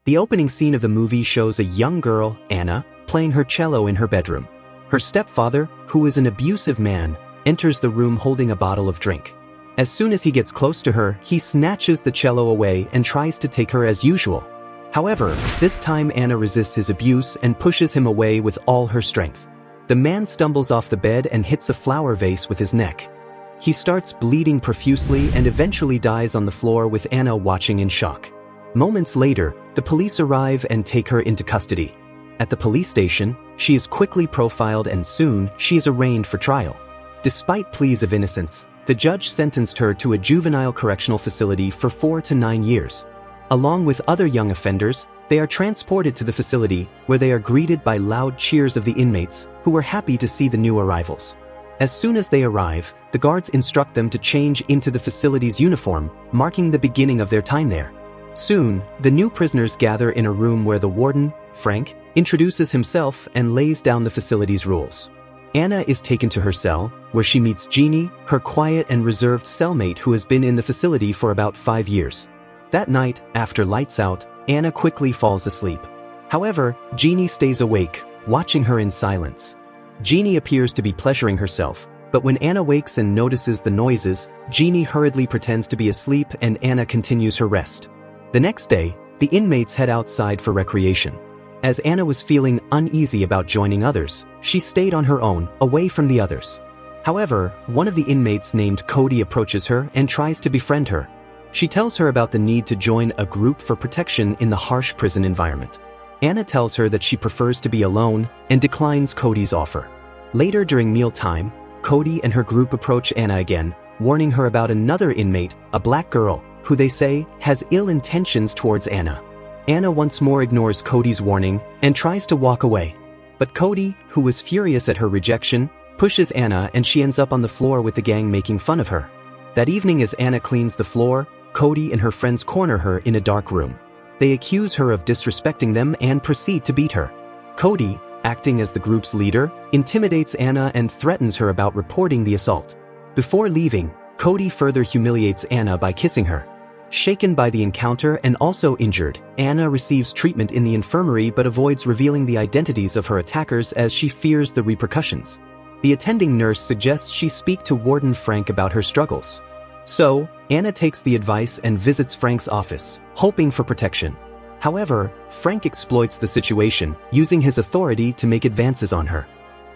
The opening scene of the movie shows a young girl, Anna, playing her cello in her bedroom. Her stepfather, who is an abusive man, enters the room holding a bottle of drink. As soon as he gets close to her, he snatches the cello away and tries to take her as usual. However, this time Anna resists his abuse and pushes him away with all her strength. The man stumbles off the bed and hits a flower vase with his neck. He starts bleeding profusely and eventually dies on the floor with Anna watching in shock. Moments later, the police arrive and take her into custody. At the police station, she is quickly profiled and soon she is arraigned for trial. Despite pleas of innocence, the judge sentenced her to a juvenile correctional facility for 4 to 9 years. Along with other young offenders, they are transported to the facility where they are greeted by loud cheers of the inmates, who are happy to see the new arrivals. As soon as they arrive, the guards instruct them to change into the facility's uniform, marking the beginning of their time there. Soon, the new prisoners gather in a room where the warden, Frank, introduces himself and lays down the facility's rules. Anna is taken to her cell, where she meets Jeannie, her quiet and reserved cellmate who has been in the facility for about 5 years. That night, after lights out, Anna quickly falls asleep. However, Jeannie stays awake, watching her in silence. Jeannie appears to be pleasuring herself, but when Anna wakes and notices the noises, Jeannie hurriedly pretends to be asleep and Anna continues her rest. The next day, the inmates head outside for recreation. As Anna was feeling uneasy about joining others, she stayed on her own, away from the others. However, one of the inmates named Cody approaches her and tries to befriend her. She tells her about the need to join a group for protection in the harsh prison environment. Anna tells her that she prefers to be alone and declines Cody's offer. Later during mealtime, Cody and her group approach Anna again, warning her about another inmate, a black girl, who they say has ill intentions towards Anna. Anna once more ignores Cody's warning and tries to walk away. But Cody, who was furious at her rejection, pushes Anna and she ends up on the floor with the gang making fun of her. That evening as Anna cleans the floor, Cody and her friends corner her in a dark room. They accuse her of disrespecting them and proceed to beat her. Cody, acting as the group's leader, intimidates Anna and threatens her about reporting the assault. Before leaving, Cody further humiliates Anna by kissing her. Shaken by the encounter and also injured, Anna receives treatment in the infirmary but avoids revealing the identities of her attackers as she fears the repercussions. The attending nurse suggests she speak to Warden Frank about her struggles. So, Anna takes the advice and visits Frank's office, hoping for protection. However, Frank exploits the situation, using his authority to make advances on her.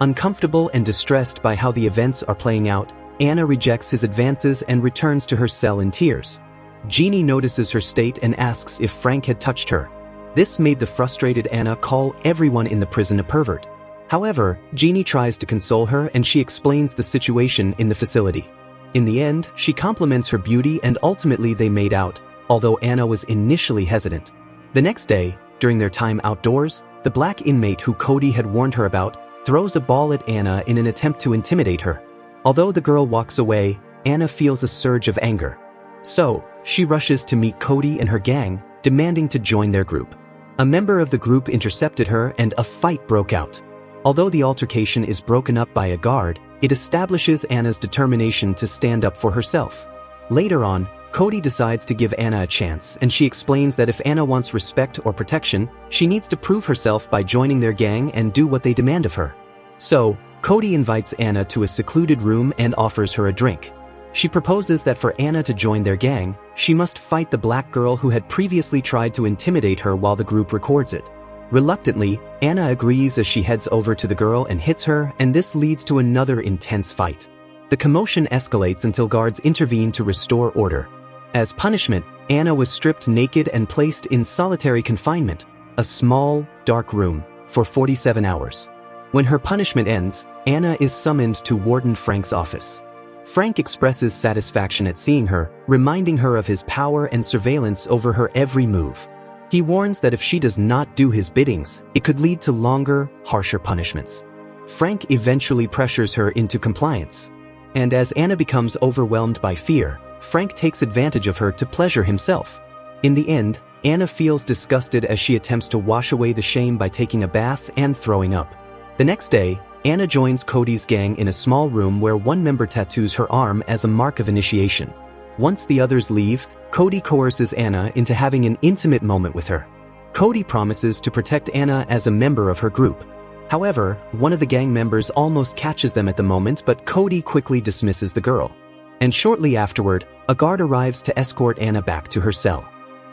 Uncomfortable and distressed by how the events are playing out, Anna rejects his advances and returns to her cell in tears. Jeannie notices her state and asks if Frank had touched her. This made the frustrated Anna call everyone in the prison a pervert. However, Jeannie tries to console her and she explains the situation in the facility. In the end, she compliments her beauty and ultimately they made out, although Anna was initially hesitant. The next day, during their time outdoors, the black inmate who Cody had warned her about throws a ball at Anna in an attempt to intimidate her. Although the girl walks away, Anna feels a surge of anger. So, she rushes to meet Cody and her gang, demanding to join their group. A member of the group intercepted her and a fight broke out. Although the altercation is broken up by a guard, it establishes Anna's determination to stand up for herself. Later on, Cody decides to give Anna a chance and she explains that if Anna wants respect or protection, she needs to prove herself by joining their gang and do what they demand of her. So, Cody invites Anna to a secluded room and offers her a drink. She proposes that for Anna to join their gang, she must fight the black girl who had previously tried to intimidate her while the group records it. Reluctantly, Anna agrees as she heads over to the girl and hits her, and this leads to another intense fight. The commotion escalates until guards intervene to restore order. As punishment, Anna was stripped naked and placed in solitary confinement, a small, dark room, for 47 hours. When her punishment ends, Anna is summoned to Warden Frank's office. Frank expresses satisfaction at seeing her, reminding her of his power and surveillance over her every move. He warns that if she does not do his biddings, it could lead to longer, harsher punishments. Frank eventually pressures her into compliance. And as Anna becomes overwhelmed by fear, Frank takes advantage of her to pleasure himself. In the end, Anna feels disgusted as she attempts to wash away the shame by taking a bath and throwing up. The next day, Anna joins Cody's gang in a small room where one member tattoos her arm as a mark of initiation. Once the others leave, Cody coerces Anna into having an intimate moment with her. Cody promises to protect Anna as a member of her group. However, one of the gang members almost catches them at the moment, but Cody quickly dismisses the girl. And shortly afterward, a guard arrives to escort Anna back to her cell.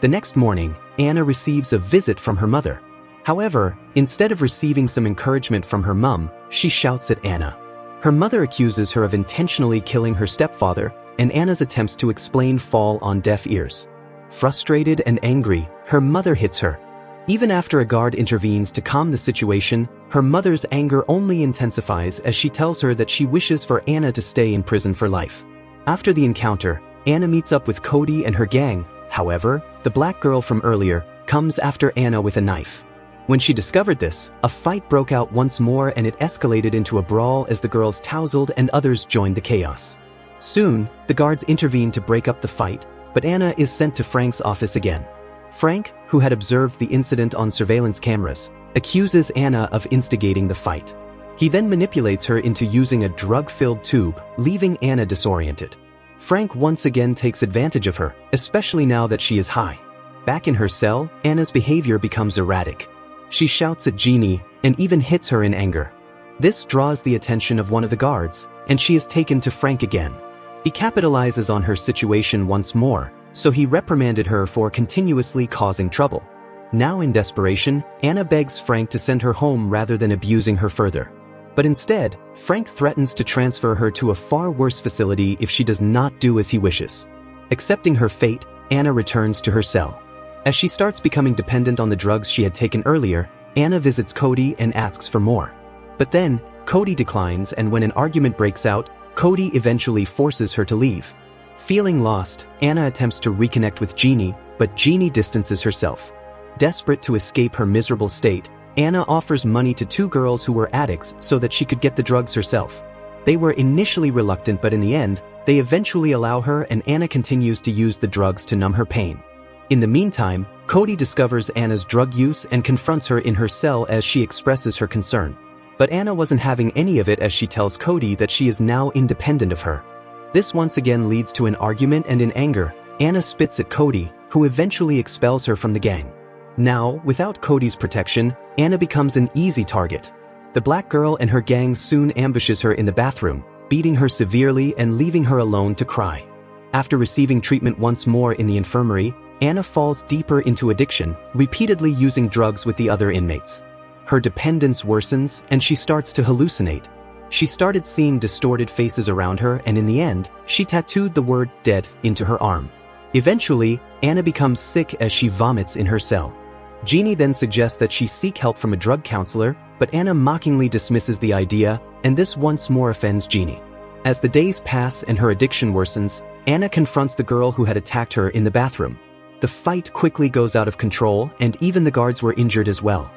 The next morning, Anna receives a visit from her mother. However, instead of receiving some encouragement from her mom, she shouts at Anna. Her mother accuses her of intentionally killing her stepfather, and Anna's attempts to explain fall on deaf ears. Frustrated and angry, her mother hits her. Even after a guard intervenes to calm the situation, her mother's anger only intensifies as she tells her that she wishes for Anna to stay in prison for life. After the encounter, Anna meets up with Cody and her gang. However, the black girl from earlier comes after Anna with a knife. When she discovered this, a fight broke out once more and it escalated into a brawl as the girls tousled and others joined the chaos. Soon, the guards intervened to break up the fight, but Anna is sent to Frank's office again. Frank, who had observed the incident on surveillance cameras, accuses Anna of instigating the fight. He then manipulates her into using a drug-filled tube, leaving Anna disoriented. Frank once again takes advantage of her, especially now that she is high. Back in her cell, Anna's behavior becomes erratic. She shouts at Jeannie and even hits her in anger. This draws the attention of one of the guards, and she is taken to Frank again. He capitalizes on her situation once more, so he reprimanded her for continuously causing trouble. Now in desperation, Anna begs Frank to send her home rather than abusing her further. But instead, Frank threatens to transfer her to a far worse facility if she does not do as he wishes. Accepting her fate, Anna returns to her cell. As she starts becoming dependent on the drugs she had taken earlier, Anna visits Cody and asks for more. But then, Cody declines, and when an argument breaks out, Cody eventually forces her to leave. Feeling lost, Anna attempts to reconnect with Jeannie, but Jeannie distances herself. Desperate to escape her miserable state, Anna offers money to two girls who were addicts so that she could get the drugs herself. They were initially reluctant, but in the end, they eventually allow her, and Anna continues to use the drugs to numb her pain. In the meantime, Cody discovers Anna's drug use and confronts her in her cell as she expresses her concern. But Anna wasn't having any of it as she tells Cody that she is now independent of her. This once again leads to an argument, and in anger, Anna spits at Cody, who eventually expels her from the gang. Now, without Cody's protection, Anna becomes an easy target. The black girl and her gang soon ambushes her in the bathroom, beating her severely and leaving her alone to cry. After receiving treatment once more in the infirmary, Anna falls deeper into addiction, repeatedly using drugs with the other inmates. Her dependence worsens and she starts to hallucinate. She started seeing distorted faces around her, and in the end, she tattooed the word "dead" into her arm. Eventually, Anna becomes sick as she vomits in her cell. Jeannie then suggests that she seek help from a drug counselor, but Anna mockingly dismisses the idea, and this once more offends Jeannie. As the days pass and her addiction worsens, Anna confronts the girl who had attacked her in the bathroom. The fight quickly goes out of control, and even the guards were injured as well.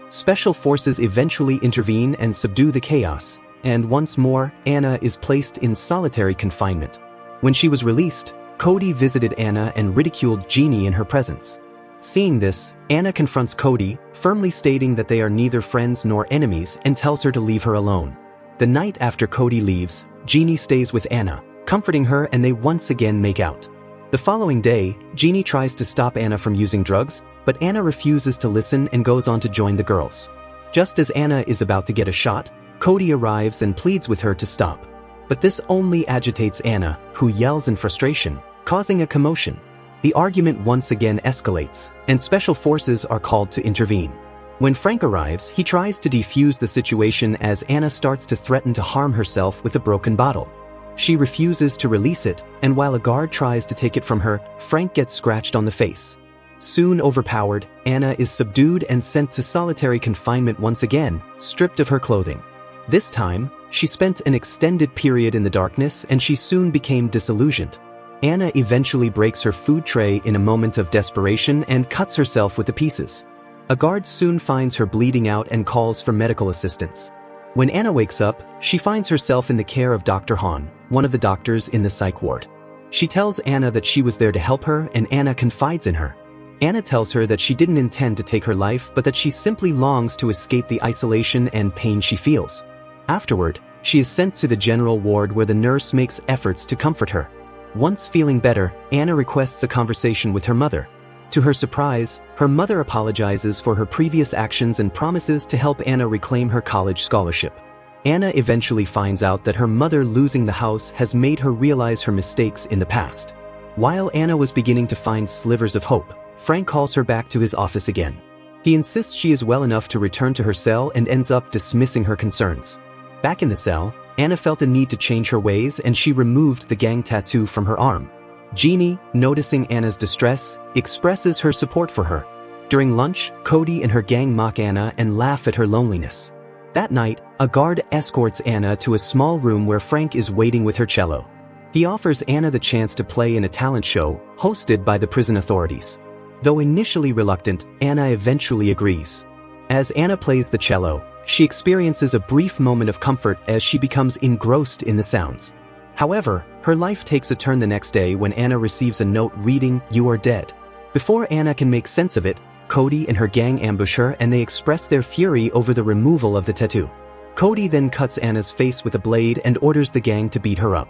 Special forces eventually intervene and subdue the chaos, and once more, Anna is placed in solitary confinement. When she was released, Cody visited Anna and ridiculed Jeannie in her presence. Seeing this, Anna confronts Cody, firmly stating that they are neither friends nor enemies, and tells her to leave her alone. The night after Cody leaves, Jeannie stays with Anna, comforting her, and they once again make out. The following day, Jeannie tries to stop Anna from using drugs, but Anna refuses to listen and goes on to join the girls. Just as Anna is about to get a shot, Cody arrives and pleads with her to stop. But this only agitates Anna, who yells in frustration, causing a commotion. The argument once again escalates, and special forces are called to intervene. When Frank arrives, he tries to defuse the situation as Anna starts to threaten to harm herself with a broken bottle. She refuses to release it, and while a guard tries to take it from her, Frank gets scratched on the face. Soon overpowered, Anna is subdued and sent to solitary confinement once again, stripped of her clothing. This time, she spent an extended period in the darkness, and she soon became disillusioned. Anna eventually breaks her food tray in a moment of desperation and cuts herself with the pieces. A guard soon finds her bleeding out and calls for medical assistance. When Anna wakes up, she finds herself in the care of Dr. Hahn, one of the doctors in the psych ward. She tells Anna that she was there to help her, and Anna confides in her. Anna tells her that she didn't intend to take her life, but that she simply longs to escape the isolation and pain she feels. Afterward, she is sent to the general ward where the nurse makes efforts to comfort her. Once feeling better, Anna requests a conversation with her mother. To her surprise, her mother apologizes for her previous actions and promises to help Anna reclaim her college scholarship. Anna eventually finds out that her mother losing the house has made her realize her mistakes in the past. While Anna was beginning to find slivers of hope, Frank calls her back to his office again. He insists she is well enough to return to her cell and ends up dismissing her concerns. Back in the cell, Anna felt a need to change her ways and she removed the gang tattoo from her arm. Jeannie, noticing Anna's distress, expresses her support for her. During lunch, Cody and her gang mock Anna and laugh at her loneliness. That night, a guard escorts Anna to a small room where Frank is waiting with her cello. He offers Anna the chance to play in a talent show, hosted by the prison authorities. Though initially reluctant, Anna eventually agrees. As Anna plays the cello, she experiences a brief moment of comfort as she becomes engrossed in the sounds. However, her life takes a turn the next day when Anna receives a note reading, "You are dead." Before Anna can make sense of it, Cody and her gang ambush her and they express their fury over the removal of the tattoo. Cody then cuts Anna's face with a blade and orders the gang to beat her up.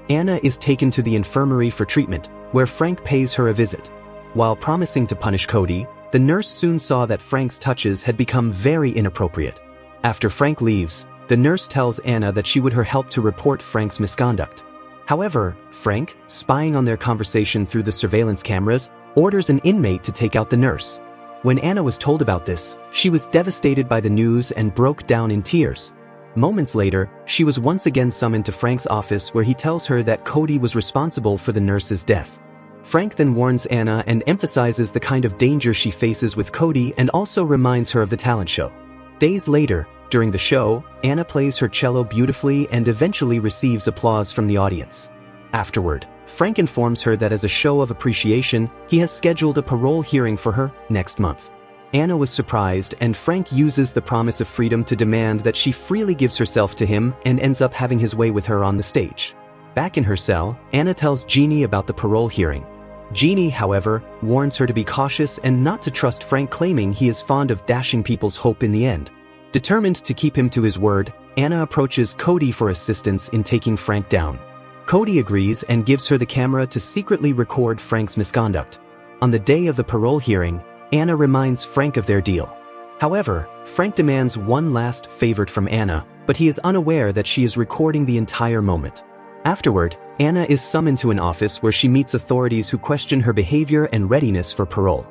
Anna is taken to the infirmary for treatment, where Frank pays her a visit. While promising to punish Cody, the nurse soon saw that Frank's touches had become very inappropriate. After Frank leaves, the nurse tells Anna that she would help to report Frank's misconduct. However, Frank, spying on their conversation through the surveillance cameras, orders an inmate to take out the nurse. When Anna was told about this, she was devastated by the news and broke down in tears. Moments later, she was once again summoned to Frank's office where he tells her that Cody was responsible for the nurse's death. Frank then warns Anna and emphasizes the kind of danger she faces with Cody and also reminds her of the talent show. Days later, during the show, Anna plays her cello beautifully and eventually receives applause from the audience. Afterward, Frank informs her that as a show of appreciation, he has scheduled a parole hearing for her next month. Anna was surprised and Frank uses the promise of freedom to demand that she freely gives herself to him and ends up having his way with her on the stage. Back in her cell, Anna tells Jeannie about the parole hearing. Jeannie, however, warns her to be cautious and not to trust Frank, claiming he is fond of dashing people's hope in the end. Determined to keep him to his word, Anna approaches Cody for assistance in taking Frank down. Cody agrees and gives her the camera to secretly record Frank's misconduct. On the day of the parole hearing, Anna reminds Frank of their deal. However, Frank demands one last favor from Anna, but he is unaware that she is recording the entire moment. Afterward, Anna is summoned to an office where she meets authorities who question her behavior and readiness for parole.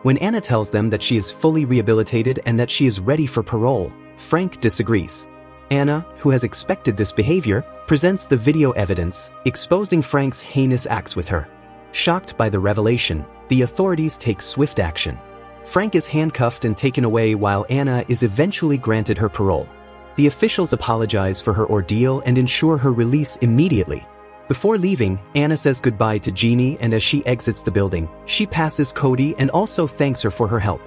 When Anna tells them that she is fully rehabilitated and that she is ready for parole, Frank disagrees. Anna, who has expected this behavior, presents the video evidence, exposing Frank's heinous acts with her. Shocked by the revelation, the authorities take swift action. Frank is handcuffed and taken away while Anna is eventually granted her parole. The officials apologize for her ordeal and ensure her release immediately. Before leaving, Anna says goodbye to Jeannie, and as she exits the building, she passes Cody and also thanks her for her help.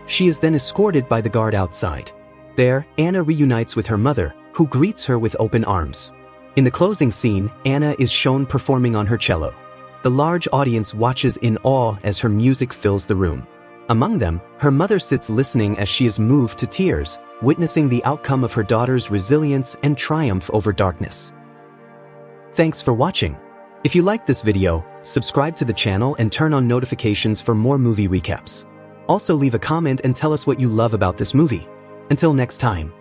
She is then escorted by the guard outside. There, Anna reunites with her mother, who greets her with open arms. In the closing scene, Anna is shown performing on her cello. The large audience watches in awe as her music fills the room. Among them, her mother sits listening as she is moved to tears, witnessing the outcome of her daughter's resilience and triumph over darkness. Thanks for watching. If you liked this video, subscribe to the channel and turn on notifications for more movie recaps. Also leave a comment and tell us what you love about this movie. Until next time.